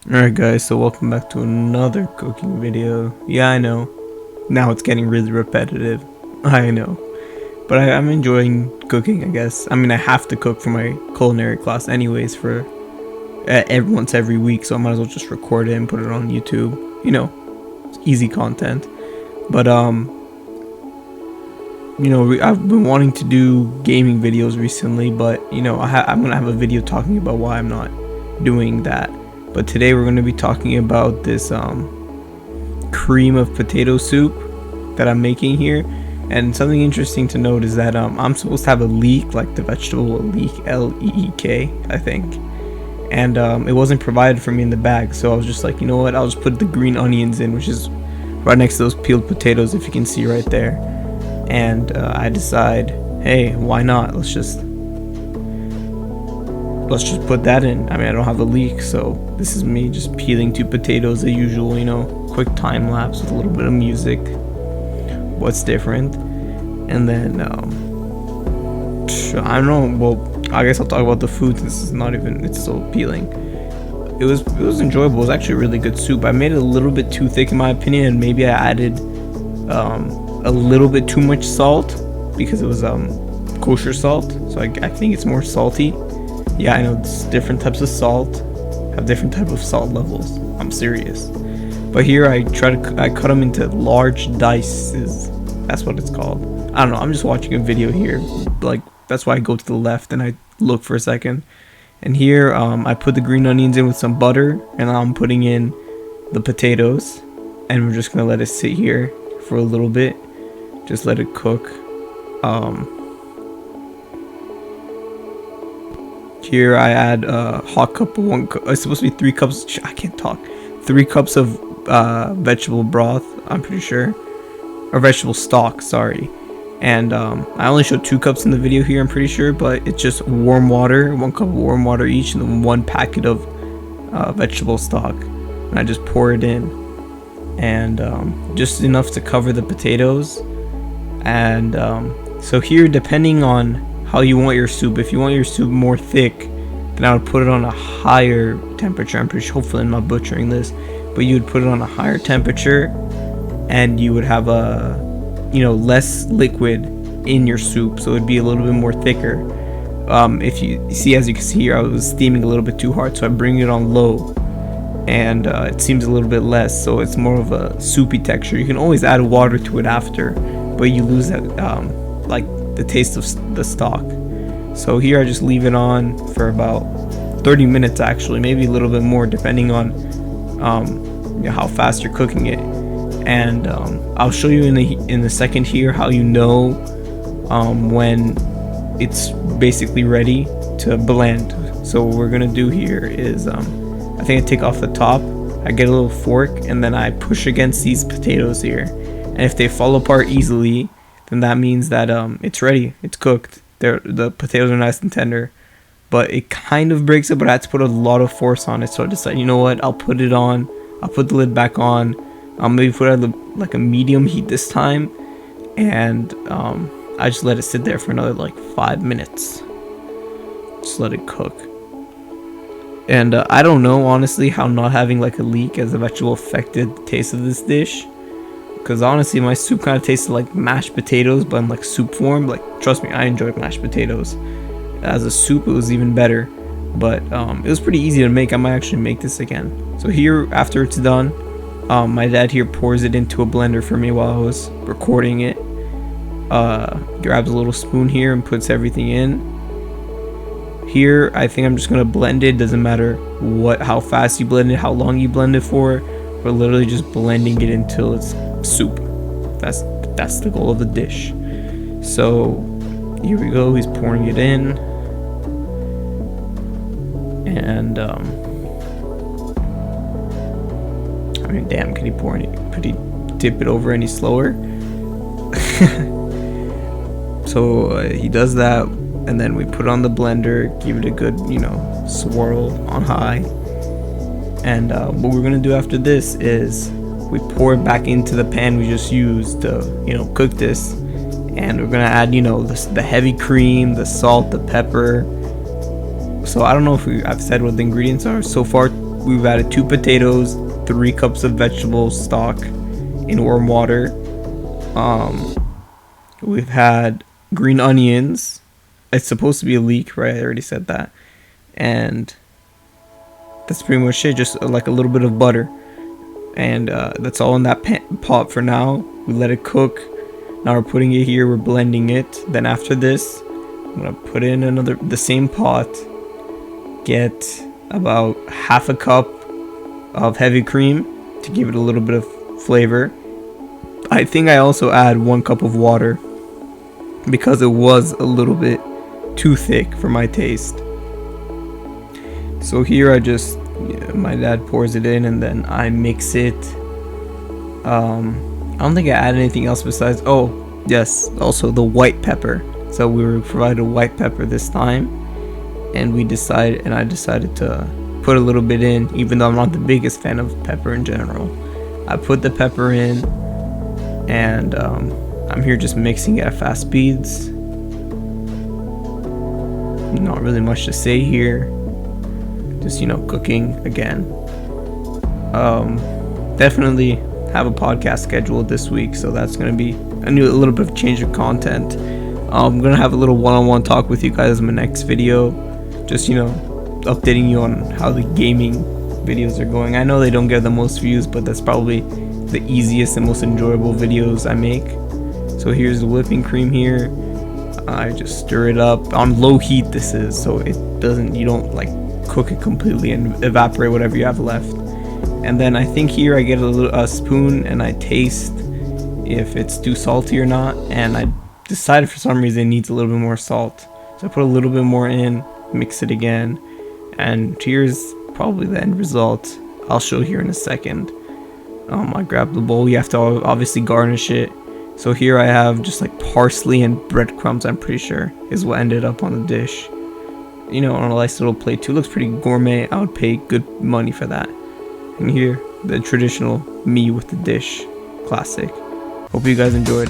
Alright guys, so welcome back to another cooking video. Yeah, I know. Now it's getting really repetitive. I know. But I'm enjoying cooking, I guess. I mean, I have to cook for my culinary class anyways for once every week, so I might as well just record it and put it on YouTube. You know, it's easy content. But, I've been wanting to do gaming videos recently, but, I'm going to have a video talking about why I'm not doing that. But today we're going to be talking about this cream of potato soup that I'm making here. And something interesting to note is that I'm supposed to have a leek, like the vegetable leek, L-E-E-K, I think. And it wasn't provided for me in the bag, so I was just like, you know what, I'll just put the green onions in, which is right next to those peeled potatoes, if you can see right there. And I decide, hey, why not? Let's just put that in. I mean, I don't have a leek, so this is me just peeling two potatoes, the usual, quick time lapse with a little bit of music. What's different? And then I don't know. Well, I guess I'll talk about the food since it's still peeling. It was enjoyable. It was actually a really good soup. I made it a little bit too thick in my opinion, and maybe I added a little bit too much salt because it was kosher salt. So I think it's more salty. Yeah, I know different types of salt have different type of salt levels. I'm serious. But here I cut them into large dices. That's what it's called. I don't know. I'm just watching a video here. Like, that's why I go to the left and I look for a second. And here I put the green onions in with some butter, and I'm putting in the potatoes, and we're just gonna let it sit here for a little bit. Just let it cook. Here I add a hot cup of it's supposed to be 3 cups. I can't talk. 3 cups of vegetable broth, I'm pretty sure, or vegetable stock. Sorry. And I only showed 2 cups in the video here, I'm pretty sure, but it's just warm water, 1 cup of warm water each, and then 1 packet of vegetable stock. And I just pour it in, and just enough to cover the potatoes. And so here, depending on how you want your soup, if you want your soup more thick, then I would put it on a higher temperature. I'm pretty sure, hopefully I'm not butchering this, but you would put it on a higher temperature, and you would have a less liquid in your soup, so it'd be a little bit more thicker. If you see, as you can see here, I was steaming a little bit too hard, so I bring it on low, and it seems a little bit less, so it's more of a soupy texture. You can always add water to it after, but you lose that like the taste of the stock. So here I just leave it on for about 30 minutes, actually, maybe a little bit more depending on how fast you're cooking it. And I'll show you in the second here how you know when it's basically ready to blend. So what we're gonna do here is I think I take off the top, I get a little fork, and then I push against these potatoes here, and if they fall apart easily, then that means that it's ready, it's cooked. The potatoes are nice and tender. But it kind of breaks it, but I had to put a lot of force on it, so I decided, you know what, I'll put the lid back on. I'll maybe put it at like a medium heat this time, and I just let it sit there for another like 5 minutes. Just let it cook. And I don't know honestly how not having like a leek as a vegetable affected the taste of this dish, because honestly my soup kind of tasted like mashed potatoes, but in like soup form. Like, trust me, I enjoy mashed potatoes. As a soup it was even better, but it was pretty easy to make. I might actually make this again. So here, after it's done, my dad here pours it into a blender for me while I was recording it. Grabs a little spoon here and puts everything in. Here I think I'm just gonna blend it. Doesn't matter how fast you blend it, how long you blend it for. We're literally just blending it until it's soup. That's the goal of the dish. So here we go. He's pouring it in, and I mean, damn, could he dip it over any slower? So he does that, and then we put it on the blender, give it a good, swirl on high. And what we're gonna do after this is we pour it back into the pan we just used to, cook this, and we're gonna add, the heavy cream, the salt, the pepper. So I don't know if I've said what the ingredients are so far. we've added 2 potatoes, 3 cups of vegetable stock in warm water. We've had green onions. It's supposed to be a leek, right? I already said that. And that's pretty much it. Just like a little bit of butter. And that's all in that pot for now. We let it cook. Now we're putting it here. We're blending it. Then after this, I'm gonna put in the same pot. Get about half a cup of heavy cream to give it a little bit of flavor. I think I also add 1 cup of water because it was a little bit too thick for my taste. So here I just, my dad pours it in and then I mix it. I don't think I add anything else besides, oh yes, also the white pepper. So we were provided white pepper this time, and I decided to put a little bit in, even though I'm not the biggest fan of pepper in general. I put the pepper in, and I'm here just mixing it at fast speeds. Not really much to say here, just cooking again. Definitely have a podcast scheduled this week, so that's gonna be a little bit of change of content. I'm gonna have a little one-on-one talk with you guys in my next video, just updating you on how the gaming videos are going. I know they don't get the most views, but that's probably the easiest and most enjoyable videos I make. So here's the whipping cream here. I just stir it up on low heat. This is so you don't like cook it completely and evaporate whatever you have left. And then I think here I get a spoon and I taste if it's too salty or not, and I decided for some reason it needs a little bit more salt, so I put a little bit more in, mix it again, and here's probably the end result. I'll show here in a second. I grabbed the bowl. You have to obviously garnish it. So here I have just like parsley and breadcrumbs, I'm pretty sure is what ended up on the dish. On a nice little plate too. Looks pretty gourmet. I would pay good money for that. And here, the traditional me with the dish. Classic. Hope you guys enjoyed.